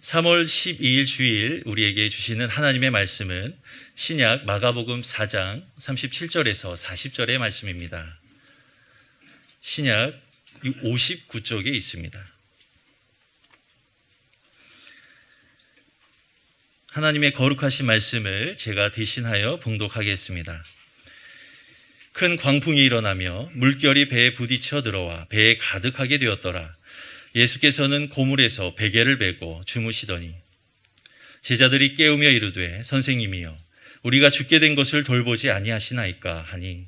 3월 12일 주일 우리에게 주시는 하나님의 말씀은 신약 마가복음 4장 37절에서 40절의 말씀입니다. 신약 59쪽에 있습니다. 하나님의 거룩하신 말씀을 제가 대신하여 봉독하겠습니다. 큰 광풍이 일어나며 물결이 배에 부딪혀 들어와 배에 가득하게 되었더라. 예수께서는 고물에서 베개를 베고 주무시더니 제자들이 깨우며 이르되 선생님이여 우리가 죽게 된 것을 돌보지 아니하시나이까 하니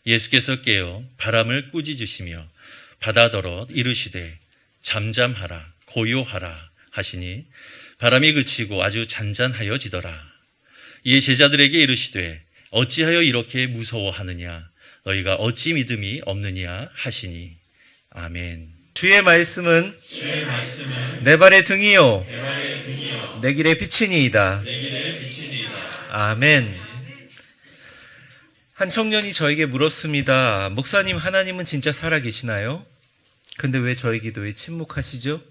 예수께서 깨어 바람을 꾸짖으시며 바다더러 이르시되 잠잠하라 고요하라 하시니 바람이 그치고 아주 잔잔하여지더라. 이에 제자들에게 이르시되 어찌하여 이렇게 무서워하느냐 너희가 어찌 믿음이 없느냐 하시니 아멘. 주의 말씀은 내 발의 등이요 내 길의 빛이니이다. 아멘. 한 청년이 저에게 물었습니다. 목사님, 하나님은 진짜 살아계시나요? 근데 왜 저희 기도에 침묵하시죠?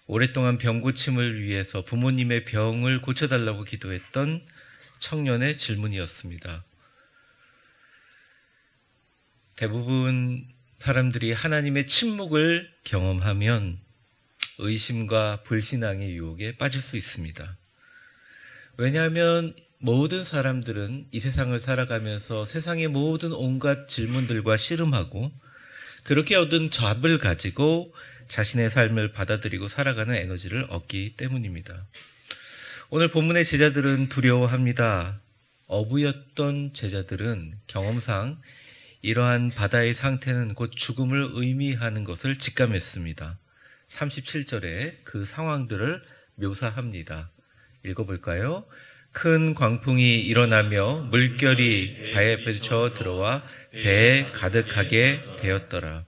오랫동안 병 고침을 위해서 부모님의 병을 고쳐달라고 기도했던 청년의 질문이었습니다. 대부분 사람들이 하나님의 침묵을 경험하면 의심과 불신앙의 유혹에 빠질 수 있습니다. 왜냐하면 모든 사람들은 이 세상을 살아가면서 세상의 모든 온갖 질문들과 씨름하고 그렇게 얻은 답을 가지고 자신의 삶을 받아들이고 살아가는 에너지를 얻기 때문입니다. 오늘 본문의 제자들은 두려워합니다. 어부였던 제자들은 경험상 이러한 바다의 상태는 곧 죽음을 의미하는 것을 직감했습니다. 37절에 그 상황들을 묘사합니다. 읽어볼까요? 큰 광풍이 일어나며 물결이 배에 부딪혀 들어와 배에 가득하게 되었더라.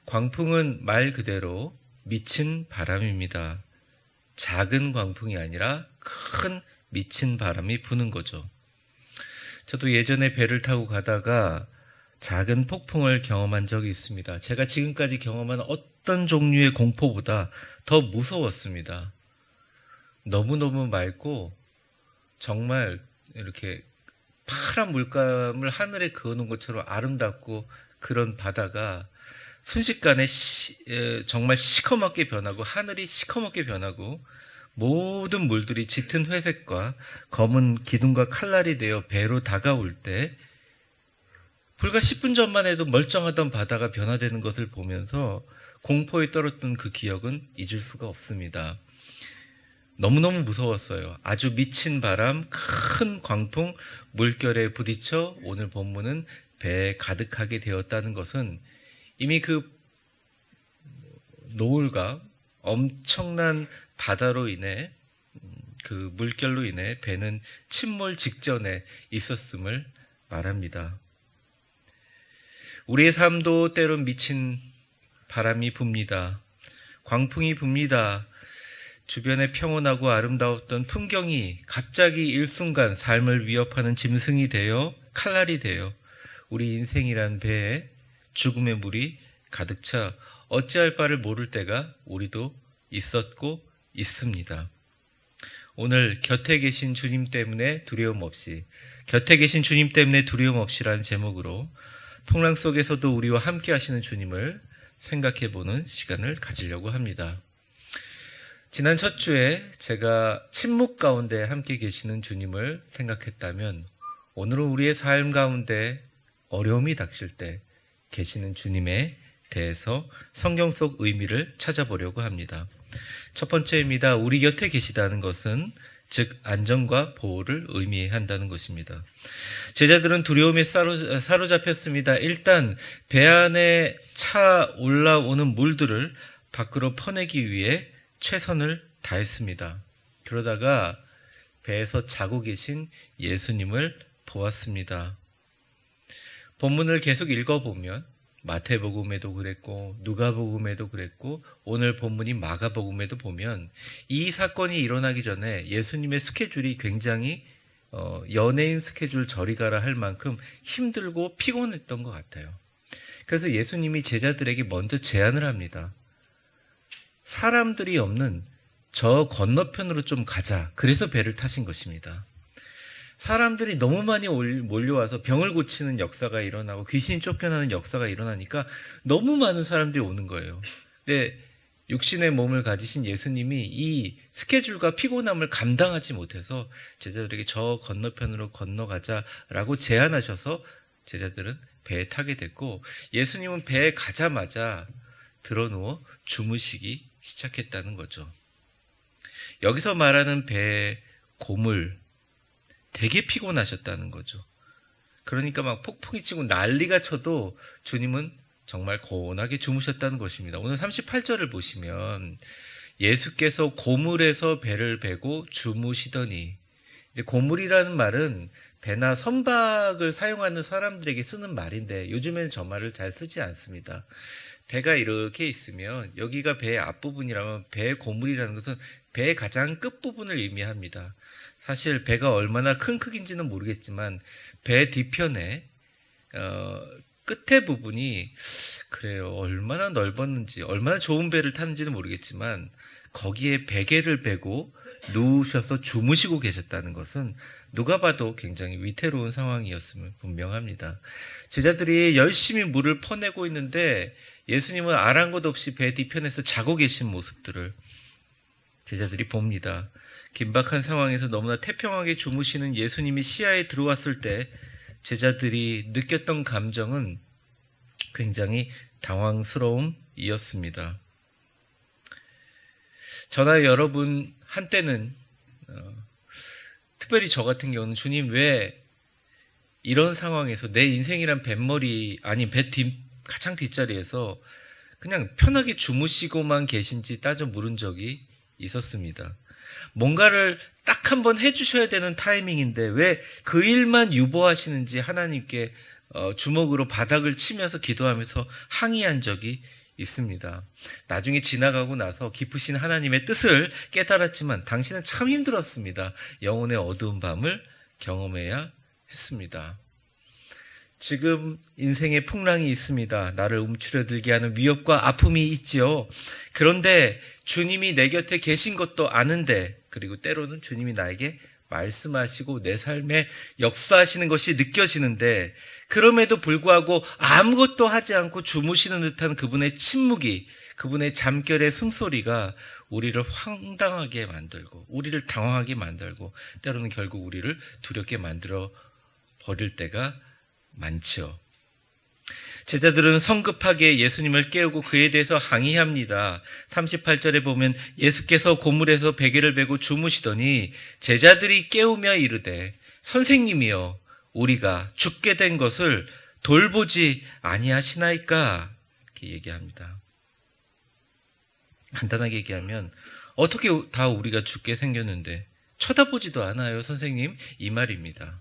광풍은 말 그대로 미친 바람입니다. 작은 광풍이 아니라 큰 미친 바람이 부는 거죠. 저도 예전에 배를 타고 가다가 작은 폭풍을 경험한 적이 있습니다. 제가 지금까지 경험한 어떤 종류의 공포보다 더 무서웠습니다. 너무너무 맑고 정말 이렇게 파란 물감을 하늘에 그어놓은 것처럼 아름답고 그런 바다가 순식간에 정말 시커멓게 변하고 하늘이 시커멓게 변하고 모든 물들이 짙은 회색과 검은 기둥과 칼날이 되어 배로 다가올 때 불과 10분 전만 해도 멀쩡하던 바다가 변화되는 것을 보면서 공포에 떨었던 그 기억은 잊을 수가 없습니다. 너무너무 무서웠어요. 아주 미친 바람, 큰 광풍, 물결에 부딪혀 오늘 본문은 배에 가득하게 되었다는 것은 이미 그 노을과 엄청난 바다로 인해 그 물결로 인해 배는 침몰 직전에 있었음을 말합니다. 우리의 삶도 때론 미친 바람이 붑니다. 광풍이 붑니다. 주변에 평온하고 아름다웠던 풍경이 갑자기 일순간 삶을 위협하는 짐승이 되어 칼날이 되어 우리 인생이란 배에 죽음의 물이 가득 차 어찌할 바를 모를 때가 우리도 있었고 있습니다. 오늘 곁에 계신 주님 때문에 두려움 없이, 곁에 계신 주님 때문에 두려움 없이라는 제목으로 풍랑 속에서도 우리와 함께 하시는 주님을 생각해보는 시간을 가지려고 합니다. 지난 첫 주에 제가 침묵 가운데 함께 계시는 주님을 생각했다면 오늘은 우리의 삶 가운데 어려움이 닥칠 때 계시는 주님에 대해서 성경 속 의미를 찾아보려고 합니다. 첫 번째입니다. 우리 곁에 계시다는 것은 즉 안전과 보호를 의미한다는 것입니다. 제자들은 두려움에 사로잡혔습니다. 일단 배 안에 차 올라오는 물들을 밖으로 퍼내기 위해 최선을 다했습니다. 그러다가 배에서 자고 계신 예수님을 보았습니다. 본문을 계속 읽어보면 마태복음에도 그랬고 누가복음에도 그랬고 오늘 본문인 마가복음에도 보면 이 사건이 일어나기 전에 예수님의 스케줄이 굉장히 연예인 스케줄 저리 가라 할 만큼 힘들고 피곤했던 것 같아요. 그래서 예수님이 제자들에게 먼저 제안을 합니다. 사람들이 없는 저 건너편으로 좀 가자. 그래서 배를 타신 것입니다. 사람들이 너무 많이 몰려와서 병을 고치는 역사가 일어나고 귀신이 쫓겨나는 역사가 일어나니까 너무 많은 사람들이 오는 거예요. 근데 육신의 몸을 가지신 예수님이 이 스케줄과 피곤함을 감당하지 못해서 제자들에게 저 건너편으로 건너가자라고 제안하셔서 제자들은 배에 타게 됐고, 예수님은 배에 가자마자 드러누워 주무시기 시작했다는 거죠. 여기서 말하는 배의 고물, 되게 피곤하셨다는 거죠. 그러니까 막 폭풍이 치고 난리가 쳐도 주님은 정말 고온하게 주무셨다는 것입니다. 오늘 38절을 보시면 예수께서 고물에서 배를 베고 주무시더니, 이제 고물이라는 말은 배나 선박을 사용하는 사람들에게 쓰는 말인데 요즘에는 저 말을 잘 쓰지 않습니다. 배가 이렇게 있으면 여기가 배의 앞부분이라면 배의 고물이라는 것은 배의 가장 끝부분을 의미합니다. 사실 배가 얼마나 큰 크기인지는 모르겠지만 배 뒤편에 끝에 부분이 그래요. 얼마나 넓었는지, 얼마나 좋은 배를 탔는지는 모르겠지만 거기에 베개를 베고 누우셔서 주무시고 계셨다는 것은 누가 봐도 굉장히 위태로운 상황이었음을 분명합니다. 제자들이 열심히 물을 퍼내고 있는데 예수님은 아랑곳 없이 배 뒤편에서 자고 계신 모습들을 제자들이 봅니다. 긴박한 상황에서 너무나 태평하게 주무시는 예수님이 시야에 들어왔을 때 제자들이 느꼈던 감정은 굉장히 당황스러움이었습니다. 저나 여러분 한때는 특별히 저 같은 경우는 주님 왜 이런 상황에서 내 인생이란 뱃머리 아니 가장 뒷자리에서 그냥 편하게 주무시고만 계신지 따져 물은 적이 있었습니다. 뭔가를 딱 한번 해주셔야 되는 타이밍인데 왜 그 일만 유보하시는지 하나님께 주먹으로 바닥을 치면서 기도하면서 항의한 적이 있습니다. 나중에 지나가고 나서 깊으신 하나님의 뜻을 깨달았지만 당신은 참 힘들었습니다. 영혼의 어두운 밤을 경험해야 했습니다. 지금 인생의 풍랑이 있습니다. 나를 움츠러들게 하는 위협과 아픔이 있지요. 그런데 주님이 내 곁에 계신 것도 아는데, 그리고 때로는 주님이 나에게 말씀하시고 내 삶에 역사하시는 것이 느껴지는데, 그럼에도 불구하고 아무것도 하지 않고 주무시는 듯한 그분의 침묵이, 그분의 잠결의 숨소리가 우리를 황당하게 만들고 우리를 당황하게 만들고 때로는 결국 우리를 두렵게 만들어 버릴 때가 많죠. 제자들은 성급하게 예수님을 깨우고 그에 대해서 항의합니다. 38절에 보면 예수께서 고물에서 베개를 베고 주무시더니 제자들이 깨우며 이르되 선생님이여 우리가 죽게 된 것을 돌보지 아니하시나이까, 이렇게 얘기합니다. 간단하게 얘기하면 어떻게 다 우리가 죽게 생겼는데 쳐다보지도 않아요 선생님, 이 말입니다.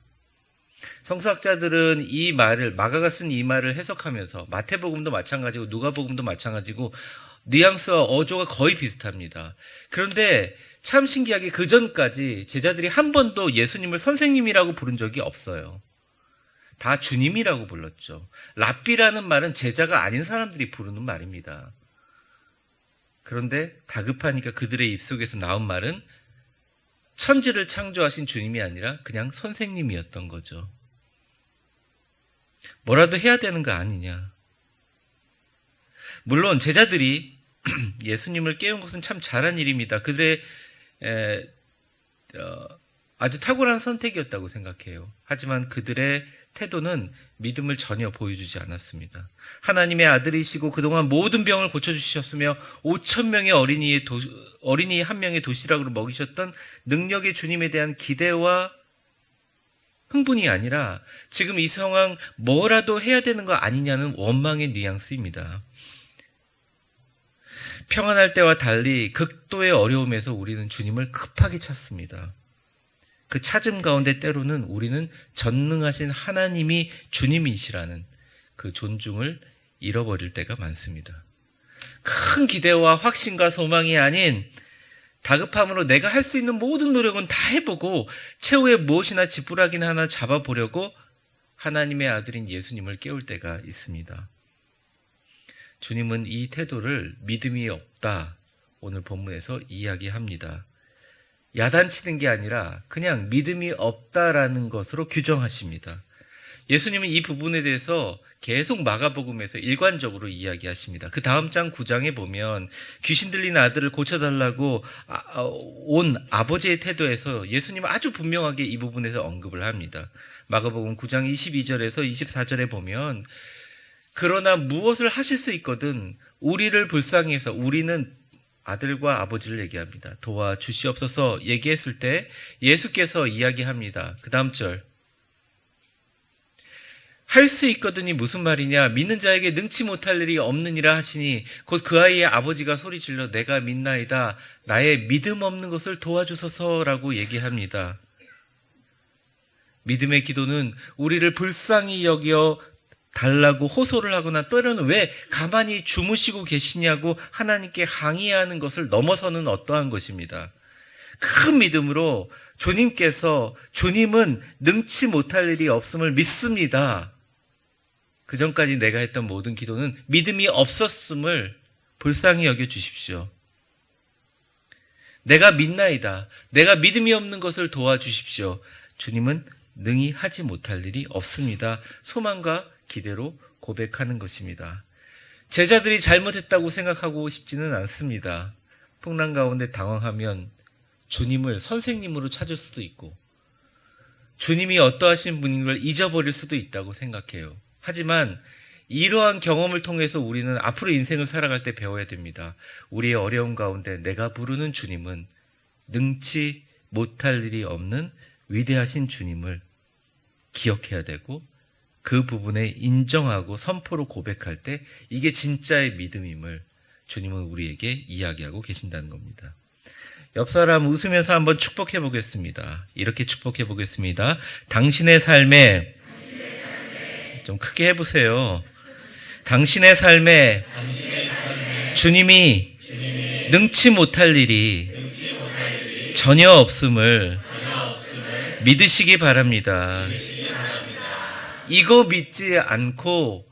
성서학자들은 이 말을, 마가가 쓴 이 말을 해석하면서 마태복음도 마찬가지고 누가복음도 마찬가지고 뉘앙스와 어조가 거의 비슷합니다. 그런데 참 신기하게 그 전까지 제자들이 한 번도 예수님을 선생님이라고 부른 적이 없어요. 다 주님이라고 불렀죠. 랍비라는 말은 제자가 아닌 사람들이 부르는 말입니다. 그런데 다급하니까 그들의 입속에서 나온 말은 천지를 창조하신 주님이 아니라 그냥 선생님이었던 거죠. 뭐라도 해야 되는 거 아니냐. 물론 제자들이 예수님을 깨운 것은 참 잘한 일입니다. 그들의 아주 탁월한 선택이었다고 생각해요. 하지만 그들의 태도는 믿음을 전혀 보여주지 않았습니다. 하나님의 아들이시고 그동안 모든 병을 고쳐주셨으며 5,000명의 어린이 한 명의 도시락으로 먹이셨던 능력의 주님에 대한 기대와 흥분이 아니라 지금 이 상황 뭐라도 해야 되는 거 아니냐는 원망의 뉘앙스입니다. 평안할 때와 달리 극도의 어려움에서 우리는 주님을 급하게 찾습니다. 그 찾음 가운데 때로는 우리는 전능하신 하나님이 주님이시라는 그 존중을 잃어버릴 때가 많습니다. 큰 기대와 확신과 소망이 아닌 다급함으로 내가 할 수 있는 모든 노력은 다 해보고 최후에 무엇이나 지푸라기나 하나 잡아보려고 하나님의 아들인 예수님을 깨울 때가 있습니다. 주님은 이 태도를 믿음이 없다, 오늘 본문에서 이야기합니다. 야단치는 게 아니라 그냥 믿음이 없다라는 것으로 규정하십니다. 예수님은 이 부분에 대해서 계속 마가복음에서 일관적으로 이야기하십니다. 그 다음 장 9장에 보면 귀신 들린 아들을 고쳐달라고 온 아버지의 태도에서 예수님은 아주 분명하게 이 부분에서 언급을 합니다. 마가복음 9장 22절에서 24절에 보면 그러나 무엇을 하실 수 있거든 우리를 불쌍히 해서, 우리는 아들과 아버지를 얘기합니다. 도와주시옵소서 얘기했을 때 예수께서 이야기합니다. 그 다음 절, 할 수 있거든이 무슨 말이냐, 믿는 자에게 능치 못할 일이 없느니라 하시니 곧 그 아이의 아버지가 소리질러 내가 믿나이다 나의 믿음 없는 것을 도와주소서라고 얘기합니다. 믿음의 기도는 우리를 불쌍히 여겨 달라고 호소를 하거나 때로는 왜 가만히 주무시고 계시냐고 하나님께 항의하는 것을 넘어서는 어떠한 것입니다. 큰 믿음으로 주님은 능치 못할 일이 없음을 믿습니다. 그 전까지 내가 했던 모든 기도는 믿음이 없었음을 불쌍히 여겨 주십시오. 내가 믿나이다. 내가 믿음이 없는 것을 도와주십시오. 주님은 능히 하지 못할 일이 없습니다. 소망과 기대로 고백하는 것입니다. 제자들이 잘못했다고 생각하고 싶지는 않습니다. 풍랑 가운데 당황하면 주님을 선생님으로 찾을 수도 있고 주님이 어떠하신 분인 걸 잊어버릴 수도 있다고 생각해요. 하지만 이러한 경험을 통해서 우리는 앞으로 인생을 살아갈 때 배워야 됩니다. 우리의 어려움 가운데 내가 부르는 주님은 능치 못할 일이 없는 위대하신 주님을 기억해야 되고 그 부분에 인정하고 선포로 고백할 때 이게 진짜의 믿음임을 주님은 우리에게 이야기하고 계신다는 겁니다. 옆 사람 웃으면서 한번 축복해 보겠습니다. 이렇게 축복해 보겠습니다. 당신의 삶에, 좀 크게 해보세요. 당신의 삶에 주님이 능치 못할 일이 전혀 없음을 믿으시기 바랍니다. 이거 믿지 않고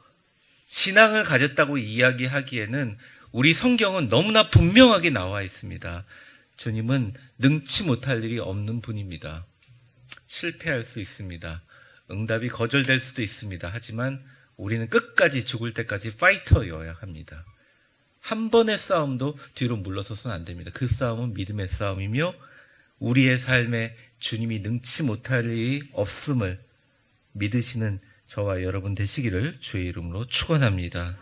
신앙을 가졌다고 이야기하기에는 우리 성경은 너무나 분명하게 나와 있습니다. 주님은 능치 못할 일이 없는 분입니다. 실패할 수 있습니다. 응답이 거절될 수도 있습니다. 하지만 우리는 끝까지 죽을 때까지 파이터여야 합니다. 한 번의 싸움도 뒤로 물러서서는 안 됩니다. 그 싸움은 믿음의 싸움이며 우리의 삶에 주님이 능치 못할 일이 없음을 믿으시는 저와 여러분 되시기를 주의 이름으로 축원합니다.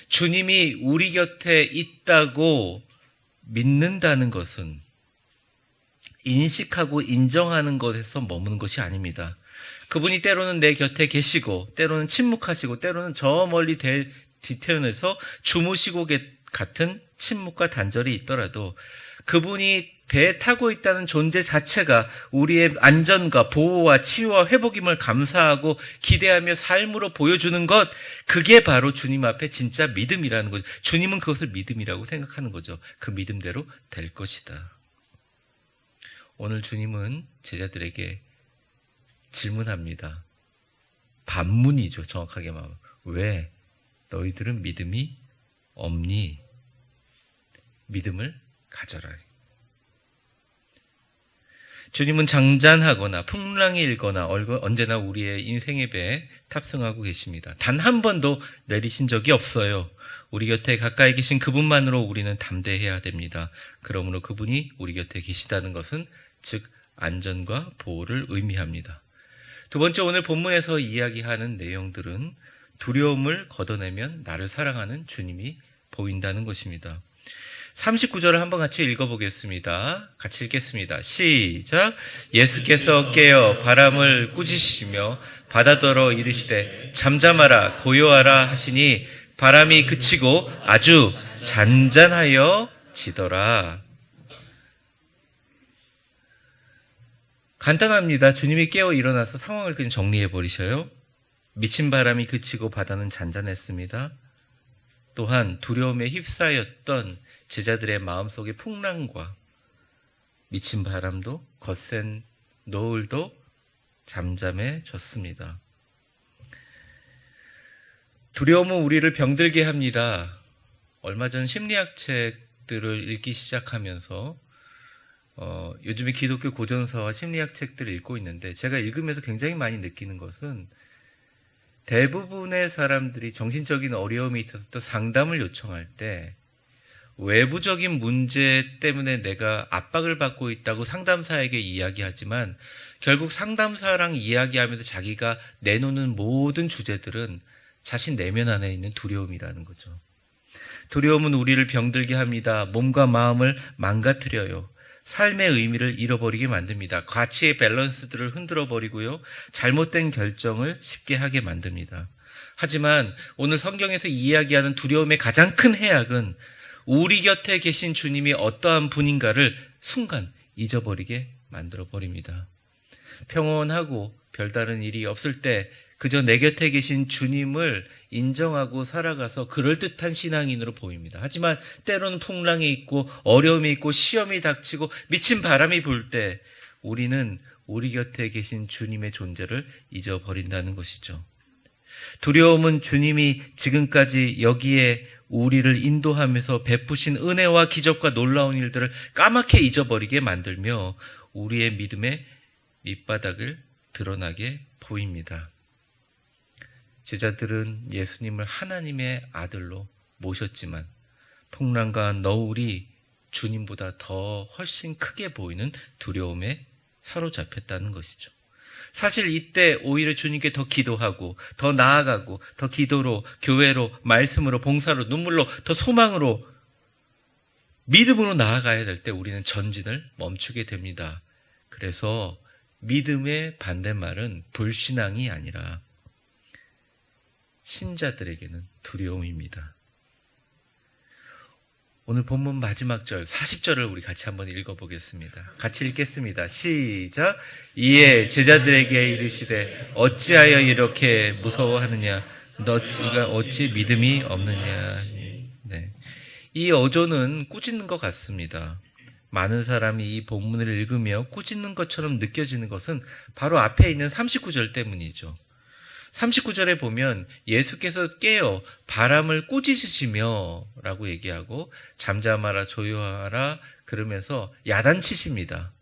주님이 우리 곁에 있다고 믿는다는 것은 인식하고 인정하는 것에서 머무는 것이 아닙니다. 그분이 때로는 내 곁에 계시고 때로는 침묵하시고 때로는 저 멀리 뒤태운에서 주무시고 같은 침묵과 단절이 있더라도 그분이 배에 타고 있다는 존재 자체가 우리의 안전과 보호와 치유와 회복임을 감사하고 기대하며 삶으로 보여주는 것, 그게 바로 주님 앞에 진짜 믿음이라는 거죠. 주님은 그것을 믿음이라고 생각하는 거죠. 그 믿음대로 될 것이다. 오늘 주님은 제자들에게 질문합니다. 반문이죠. 정확하게 말하면. 왜 너희들은 믿음이 없니? 믿음을 가져라. 주님은 장잔하거나 풍랑이 일거나 언제나 우리의 인생의 배에 탑승하고 계십니다. 단 한 번도 내리신 적이 없어요. 우리 곁에 가까이 계신 그분만으로 우리는 담대해야 됩니다. 그러므로 그분이 우리 곁에 계시다는 것은 즉 안전과 보호를 의미합니다. 두 번째, 오늘 본문에서 이야기하는 내용들은 두려움을 걷어내면 나를 사랑하는 주님이 보인다는 것입니다. 39절을 한번 같이 읽어보겠습니다. 같이 읽겠습니다. 시작. 예수께서 깨어 바람을 꾸짖으시며 바다더러 이르시되 잠잠하라 고요하라 하시니 바람이 그치고 아주 잔잔하여 지더라. 간단합니다. 주님이 깨어 일어나서 상황을 그냥 정리해 버리셔요. 미친 바람이 그치고 바다는 잔잔했습니다. 또한 두려움에 휩싸였던 제자들의 마음속의 풍랑과 미친 바람도 거센 노을도 잠잠해졌습니다. 두려움은 우리를 병들게 합니다. 얼마 전 심리학 책 책들을 읽기 시작하면서 요즘에 기독교 고전서와 심리학 책들을 읽고 있는데 제가 읽으면서 굉장히 많이 느끼는 것은 대부분의 사람들이 정신적인 어려움이 있어서 또 상담을 요청할 때 외부적인 문제 때문에 내가 압박을 받고 있다고 상담사에게 이야기하지만 결국 상담사랑 이야기하면서 자기가 내놓는 모든 주제들은 자신 내면 안에 있는 두려움이라는 거죠. 두려움은 우리를 병들게 합니다. 몸과 마음을 망가뜨려요. 삶의 의미를 잃어버리게 만듭니다. 가치의 밸런스들을 흔들어 버리고요. 잘못된 결정을 쉽게 하게 만듭니다. 하지만 오늘 성경에서 이야기하는 두려움의 가장 큰 해악은 우리 곁에 계신 주님이 어떠한 분인가를 순간 잊어버리게 만들어 버립니다. 평온하고 별다른 일이 없을 때 그저 내 곁에 계신 주님을 인정하고 살아가서 그럴듯한 신앙인으로 보입니다. 하지만 때로는 풍랑이 있고 어려움이 있고 시험이 닥치고 미친 바람이 불 때 우리는 우리 곁에 계신 주님의 존재를 잊어버린다는 것이죠. 두려움은 주님이 지금까지 여기에 우리를 인도하면서 베푸신 은혜와 기적과 놀라운 일들을 까맣게 잊어버리게 만들며 우리의 믿음의 밑바닥을 드러나게 보입니다. 제자들은 예수님을 하나님의 아들로 모셨지만 풍랑과 너울이 주님보다 더 훨씬 크게 보이는 두려움에 사로잡혔다는 것이죠. 사실 이때 오히려 주님께 더 기도하고 더 나아가고 더 기도로 교회로 말씀으로 봉사로 눈물로 더 소망으로 믿음으로 나아가야 될 때 우리는 전진을 멈추게 됩니다. 그래서 믿음의 반대말은 불신앙이 아니라 신자들에게는 두려움입니다. 오늘 본문 마지막 절 40절을 우리 같이 한번 읽어보겠습니다. 같이 읽겠습니다. 시작. 이에 제자들에게 이르시되 어찌하여 이렇게 무서워하느냐 너희가 어찌 믿음이 없느냐. 네. 이 어조는 꾸짖는 것 같습니다. 많은 사람이 이 본문을 읽으며 꾸짖는 것처럼 느껴지는 것은 바로 앞에 있는 39절 때문이죠. 39절에 보면 예수께서 깨어 바람을 꾸짖으시며 라고 얘기하고 잠잠하라 조용하라 그러면서 야단치십니다.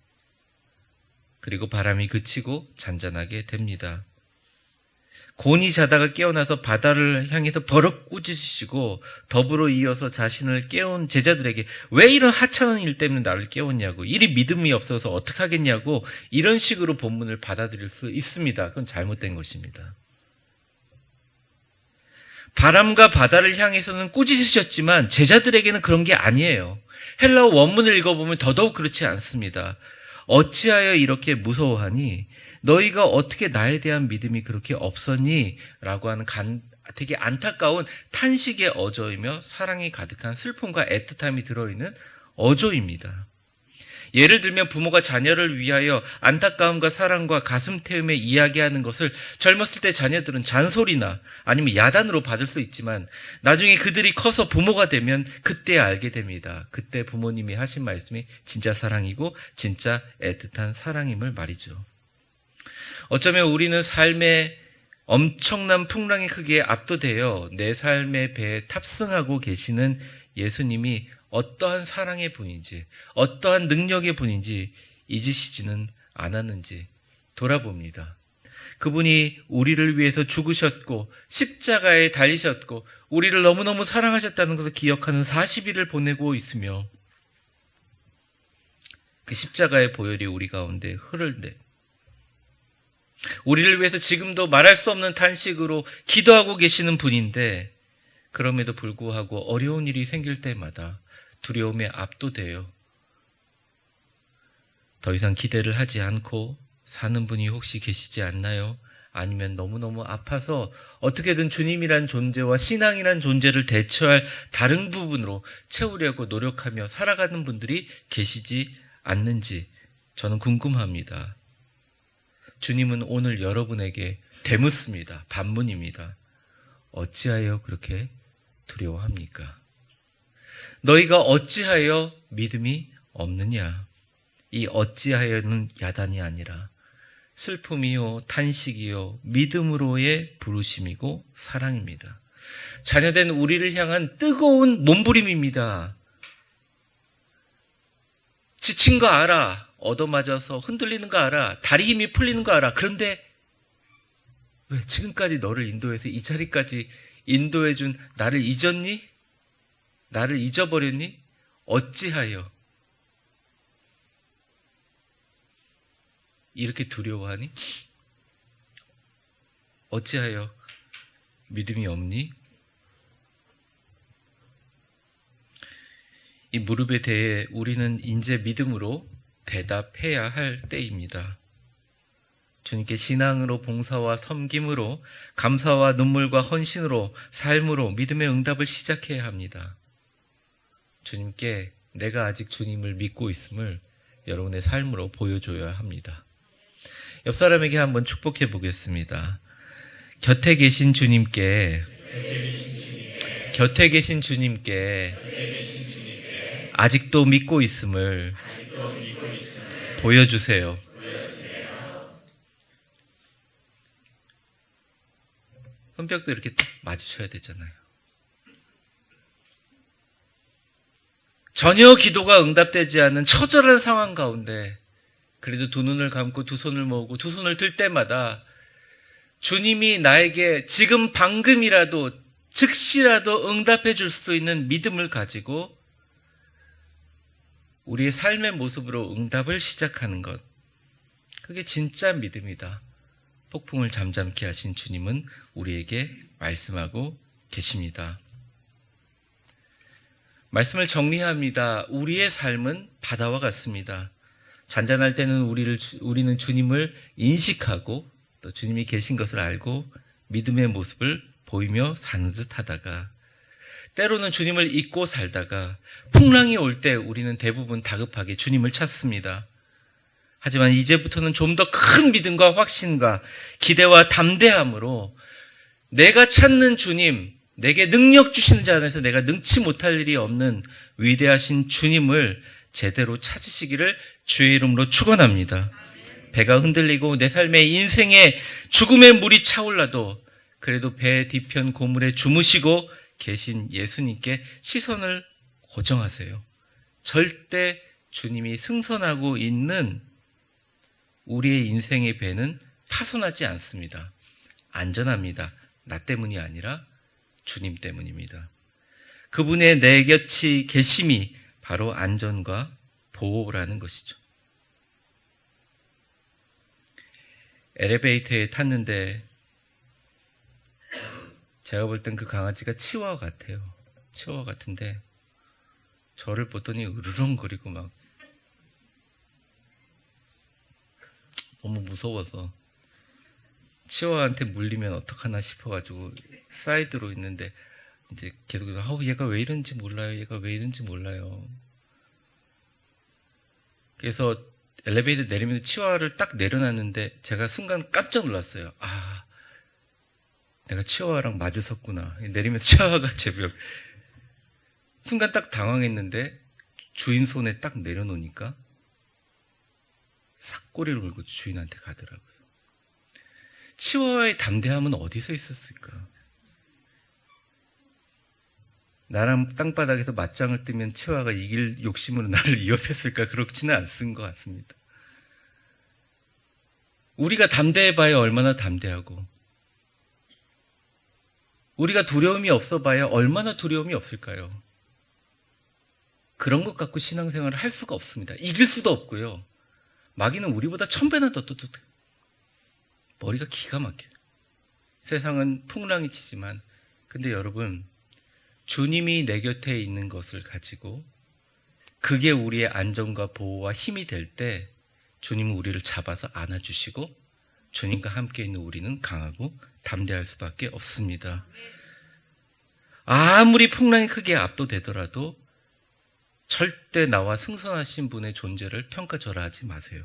그리고 바람이 그치고 잔잔하게 됩니다. 곤히 자다가 깨어나서 바다를 향해서 버럭 꾸짖으시고 더불어 이어서 자신을 깨운 제자들에게 왜 이런 하찮은 일 때문에 나를 깨웠냐고, 이리 믿음이 없어서 어떡하겠냐고 이런 식으로 본문을 받아들일 수 있습니다. 그건 잘못된 것입니다. 바람과 바다를 향해서는 꾸짖으셨지만 제자들에게는 그런 게 아니에요. 헬라어 원문을 읽어보면 더더욱 그렇지 않습니다. 어찌하여 이렇게 무서워하니? 너희가 어떻게 나에 대한 믿음이 그렇게 없었니? 라고 하는 되게 안타까운 탄식의 어조이며 사랑이 가득한 슬픔과 애틋함이 들어있는 어조입니다. 예를 들면 부모가 자녀를 위하여 안타까움과 사랑과 가슴 태움에 이야기하는 것을 젊었을 때 자녀들은 잔소리나 아니면 야단으로 받을 수 있지만 나중에 그들이 커서 부모가 되면 그때 알게 됩니다. 그때 부모님이 하신 말씀이 진짜 사랑이고 진짜 애틋한 사랑임을 말이죠. 어쩌면 우리는 삶의 엄청난 풍랑의 크기에 압도되어 내 삶의 배에 탑승하고 계시는 예수님이 어떠한 사랑의 분인지, 어떠한 능력의 분인지 잊으시지는 않았는지 돌아봅니다. 그분이 우리를 위해서 죽으셨고 십자가에 달리셨고 우리를 너무너무 사랑하셨다는 것을 기억하는 40일을 보내고 있으며 그 십자가의 보혈이 우리 가운데 흐를 때 우리를 위해서 지금도 말할 수 없는 탄식으로 기도하고 계시는 분인데 그럼에도 불구하고 어려운 일이 생길 때마다 두려움에 압도돼요. 더 이상 기대를 하지 않고 사는 분이 혹시 계시지 않나요? 아니면 너무너무 아파서 어떻게든 주님이란 존재와 신앙이란 존재를 대처할 다른 부분으로 채우려고 노력하며 살아가는 분들이 계시지 않는지 저는 궁금합니다. 주님은 오늘 여러분에게 되묻습니다. 반문입니다. 어찌하여 그렇게 두려워합니까? 너희가 어찌하여 믿음이 없느냐? 이 어찌하여는 야단이 아니라 슬픔이요, 탄식이요, 믿음으로의 부르심이고 사랑입니다. 자녀된 우리를 향한 뜨거운 몸부림입니다. 지친 거 알아. 얻어맞아서 흔들리는 거 알아. 다리 힘이 풀리는 거 알아. 그런데 왜 지금까지 너를 인도해서 이 자리까지 인도해준 나를 잊었니? 나를 잊어버렸니? 어찌하여 이렇게 두려워하니? 어찌하여 믿음이 없니? 이 무릎에 대해 우리는 이제 믿음으로 대답해야 할 때입니다. 주님께 신앙으로, 봉사와 섬김으로, 감사와 눈물과 헌신으로, 삶으로 믿음의 응답을 시작해야 합니다. 주님께 내가 아직 주님을 믿고 있음을 여러분의 삶으로 보여줘야 합니다. 옆 사람에게 한번 축복해 보겠습니다. 곁에 계신 주님께 아직도 믿고 있음을 보여주세요. 손뼉도 이렇게 딱 마주쳐야 되잖아요. 전혀 기도가 응답되지 않는 처절한 상황 가운데 그래도 두 눈을 감고 두 손을 모으고 두 손을 들 때마다 주님이 나에게 지금 방금이라도 즉시라도 응답해 줄 수 있는 믿음을 가지고 우리의 삶의 모습으로 응답을 시작하는 것. 그게 진짜 믿음이다. 폭풍을 잠잠케 하신 주님은 우리에게 말씀하고 계십니다. 말씀을 정리합니다. 우리의 삶은 바다와 같습니다. 잔잔할 때는 우리는 주님을 인식하고 또 주님이 계신 것을 알고 믿음의 모습을 보이며 사는 듯 하다가 때로는 주님을 잊고 살다가 풍랑이 올 때 우리는 대부분 다급하게 주님을 찾습니다. 하지만 이제부터는 좀 더 큰 믿음과 확신과 기대와 담대함으로 내가 찾는 주님, 내게 능력 주시는 자 안에서 내가 능치 못할 일이 없는 위대하신 주님을 제대로 찾으시기를 주의 이름으로 축원합니다. 배가 흔들리고 내 삶의 인생에 죽음의 물이 차올라도 그래도 배 뒤편 고물에 주무시고 계신 예수님께 시선을 고정하세요. 절대 주님이 승선하고 있는 우리의 인생의 배는 파손하지 않습니다. 안전합니다. 나 때문이 아니라 주님 때문입니다. 그분의 내 곁이 계심이 바로 안전과 보호라는 것이죠. 엘리베이터에 탔는데 제가 볼 땐 그 강아지가 치와와 같아요. 치와와 같은데 저를 보더니 으르렁거리고 막 너무 무서워서 치와한테 물리면 어떡하나 싶어가지고 사이드로 있는데 이제 계속 얘가 왜 이런지 몰라요. 그래서 엘리베이터 내리면서 치와를 딱 내려놨는데 제가 순간 깜짝 놀랐어요. 내가 치와와랑 마주 섰구나. 내리면서 치와와가 제 벽. 순간 딱 당황했는데 주인 손에 딱 내려놓으니까 싹 꼬리를 물고 주인한테 가더라고요. 치와와의 담대함은 어디서 있었을까? 나랑 땅바닥에서 맞짱을 뜨면 치와와가 이길 욕심으로 나를 위협했을까? 그렇지는 않은 것 같습니다. 우리가 담대해봐야 얼마나 담대하고 우리가 두려움이 없어봐야 얼마나 두려움이 없을까요? 그런 것 갖고 신앙생활을 할 수가 없습니다. 이길 수도 없고요. 마귀는 우리보다 1000배나 더 똑똑해요. 머리가 기가 막혀요. 세상은 풍랑이 치지만 근데 여러분 주님이 내 곁에 있는 것을 가지고 그게 우리의 안전과 보호와 힘이 될 때 주님은 우리를 잡아서 안아주시고 주님과 함께 있는 우리는 강하고 담대할 수밖에 없습니다. 아무리 풍랑이 크게 압도되더라도 절대 나와 승선하신 분의 존재를 평가절하하지 마세요.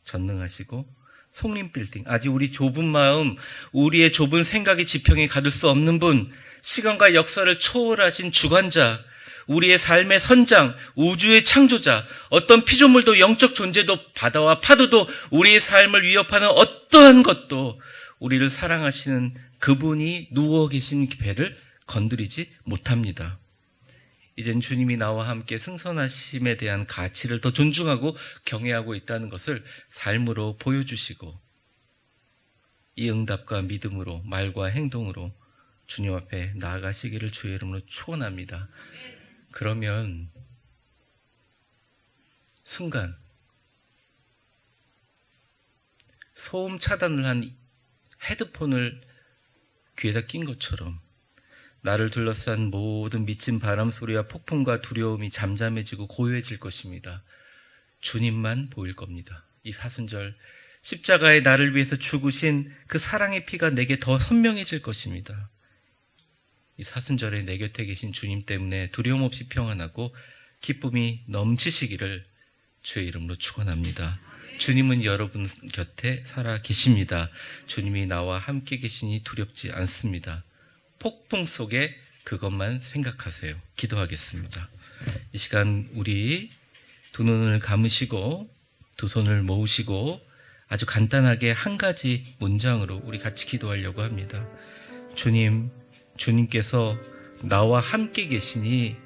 전능하시고 송림빌딩, 아직 우리 좁은 마음, 우리의 좁은 생각의 지평에 가둘 수 없는 분, 시간과 역사를 초월하신 주관자, 우리의 삶의 선장, 우주의 창조자, 어떤 피조물도 영적 존재도 바다와 파도도 우리의 삶을 위협하는 어떠한 것도 우리를 사랑하시는 그분이 누워 계신 배를 건드리지 못합니다. 이젠 주님이 나와 함께 승선하심에 대한 가치를 더 존중하고 경외하고 있다는 것을 삶으로 보여주시고 이 응답과 믿음으로 말과 행동으로 주님 앞에 나아가시기를 주의 이름으로 축원합니다. 그러면 순간 소음 차단을 한 헤드폰을 귀에다 낀 것처럼 나를 둘러싼 모든 미친 바람 소리와 폭풍과 두려움이 잠잠해지고 고요해질 것입니다. 주님만 보일 겁니다. 이 사순절 십자가에 나를 위해서 죽으신 그 사랑의 피가 내게 더 선명해질 것입니다. 이 사순절에 내 곁에 계신 주님 때문에 두려움 없이 평안하고 기쁨이 넘치시기를 주의 이름으로 축원합니다. 주님은 여러분 곁에 살아 계십니다. 주님이 나와 함께 계시니 두렵지 않습니다. 폭풍 속에 그것만 생각하세요. 기도하겠습니다. 이 시간 우리 두 눈을 감으시고 두 손을 모으시고 아주 간단하게 한 가지 문장으로 우리 같이 기도하려고 합니다. 주님께서 나와 함께 계시니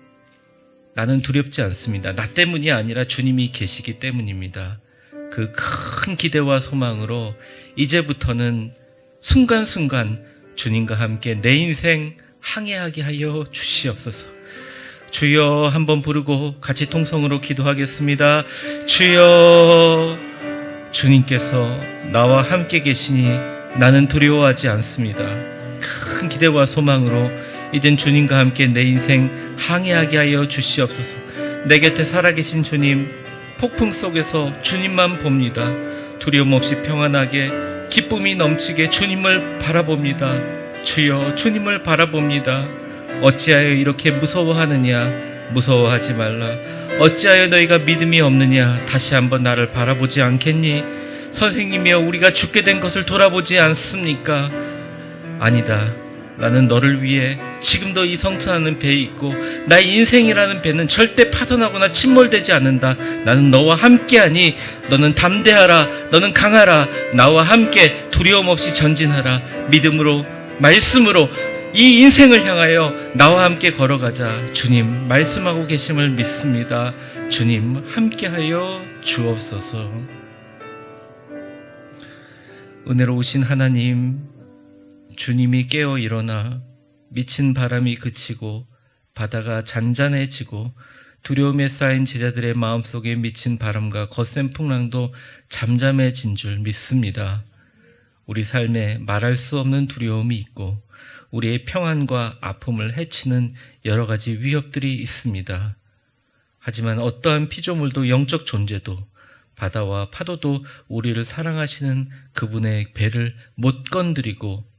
나는 두렵지 않습니다. 나 때문이 아니라 주님이 계시기 때문입니다. 그 큰 기대와 소망으로 이제부터는 순간순간 주님과 함께 내 인생 항해하게 하여 주시옵소서. 주여 한번 부르고 같이 통성으로 기도하겠습니다. 주여, 주님께서 나와 함께 계시니 나는 두려워하지 않습니다. 큰 기대와 소망으로 이젠 주님과 함께 내 인생 항해하게 하여 주시옵소서. 내 곁에 살아계신 주님, 폭풍 속에서 주님만 봅니다. 두려움 없이 평안하게 기쁨이 넘치게 주님을 바라봅니다. 주여, 주님을 바라봅니다. 어찌하여 이렇게 무서워하느냐? 무서워하지 말라. 어찌하여 너희가 믿음이 없느냐? 다시 한번 나를 바라보지 않겠니? 선생님이여, 우리가 죽게 된 것을 돌아보지 않습니까? 아니다. 나는 너를 위해 지금도 이 성탄하는 배에 있고 나의 인생이라는 배는 절대 파손하거나 침몰되지 않는다. 나는 너와 함께하니 너는 담대하라. 너는 강하라. 나와 함께 두려움 없이 전진하라. 믿음으로, 말씀으로 이 인생을 향하여 나와 함께 걸어가자. 주님 말씀하고 계심을 믿습니다. 주님 함께하여 주옵소서. 은혜로우신 하나님, 주님이 깨어 일어나 미친 바람이 그치고 바다가 잔잔해지고 두려움에 쌓인 제자들의 마음속에 미친 바람과 거센 풍랑도 잠잠해진 줄 믿습니다. 우리 삶에 말할 수 없는 두려움이 있고 우리의 평안과 아픔을 해치는 여러 가지 위협들이 있습니다. 하지만 어떠한 피조물도 영적 존재도 바다와 파도도 우리를 사랑하시는 그분의 배를 못 건드리고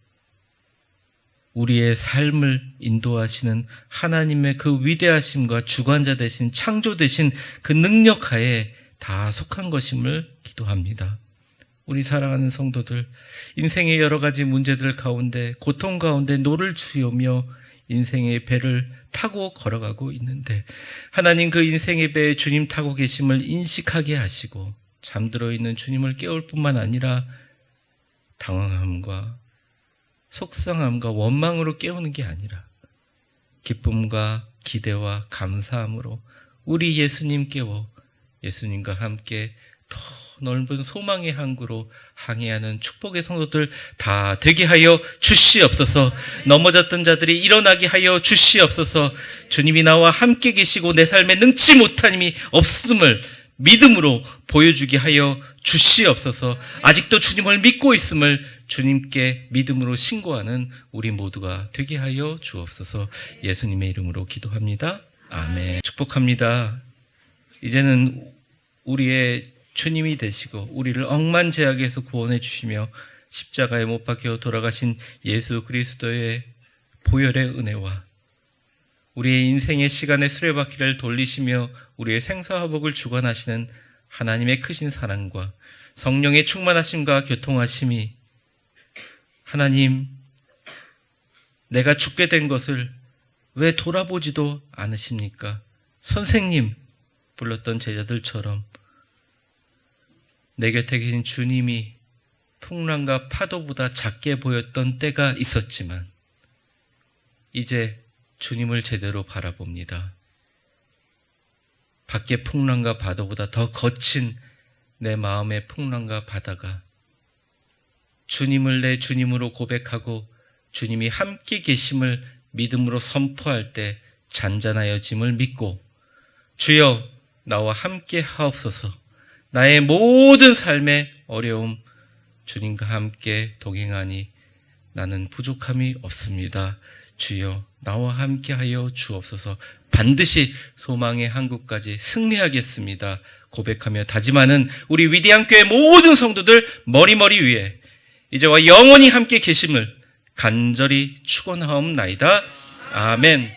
우리의 삶을 인도하시는 하나님의 그 위대하심과 주관자 되신 창조 되신 그 능력하에 다 속한 것임을 기도합니다. 우리 사랑하는 성도들, 인생의 여러 가지 문제들 가운데 고통 가운데 노를 쥐으며 인생의 배를 타고 걸어가고 있는데 하나님 그 인생의 배에 주님 타고 계심을 인식하게 하시고 잠들어 있는 주님을 깨울 뿐만 아니라 당황함과 속상함과 원망으로 깨우는 게 아니라 기쁨과 기대와 감사함으로 우리 예수님 깨워 예수님과 함께 더 넓은 소망의 항구로 항해하는 축복의 성도들 다 되게 하여 주시옵소서. 넘어졌던 자들이 일어나게 하여 주시옵소서. 주님이 나와 함께 계시고 내 삶에 능치 못한 힘이 없음을 믿음으로 보여주게 하여 주시옵소서. 아직도 주님을 믿고 있음을 주님께 믿음으로 신고하는 우리 모두가 되게 하여 주옵소서. 예수님의 이름으로 기도합니다. 아멘. 축복합니다. 이제는 우리의 주님이 되시고 우리를 억만제약에서 구원해 주시며 십자가에 못 박혀 돌아가신 예수 그리스도의 보혈의 은혜와 우리의 인생의 시간의 수레바퀴를 돌리시며 우리의 생사화복을 주관하시는 하나님의 크신 사랑과 성령의 충만하심과 교통하심이 하나님, 내가 죽게 된 것을 왜 돌아보지도 않으십니까? 선생님 불렀던 제자들처럼 내 곁에 계신 주님이 풍랑과 파도보다 작게 보였던 때가 있었지만 이제 주님을 제대로 바라봅니다. 밖의 풍랑과 바다보다 더 거친 내 마음의 풍랑과 바다가 주님을 내 주님으로 고백하고 주님이 함께 계심을 믿음으로 선포할 때 잔잔하여짐을 믿고 주여 나와 함께 하옵소서. 나의 모든 삶의 어려움 주님과 함께 동행하니 나는 부족함이 없습니다. 주여 나와 함께하여 주옵소서. 반드시 소망의 한국까지 승리하겠습니다. 고백하며 다짐하는 우리 위대한 교회 모든 성도들 머리머리 위에 이제와 영원히 함께 계심을 간절히 축원하옵나이다. 아멘.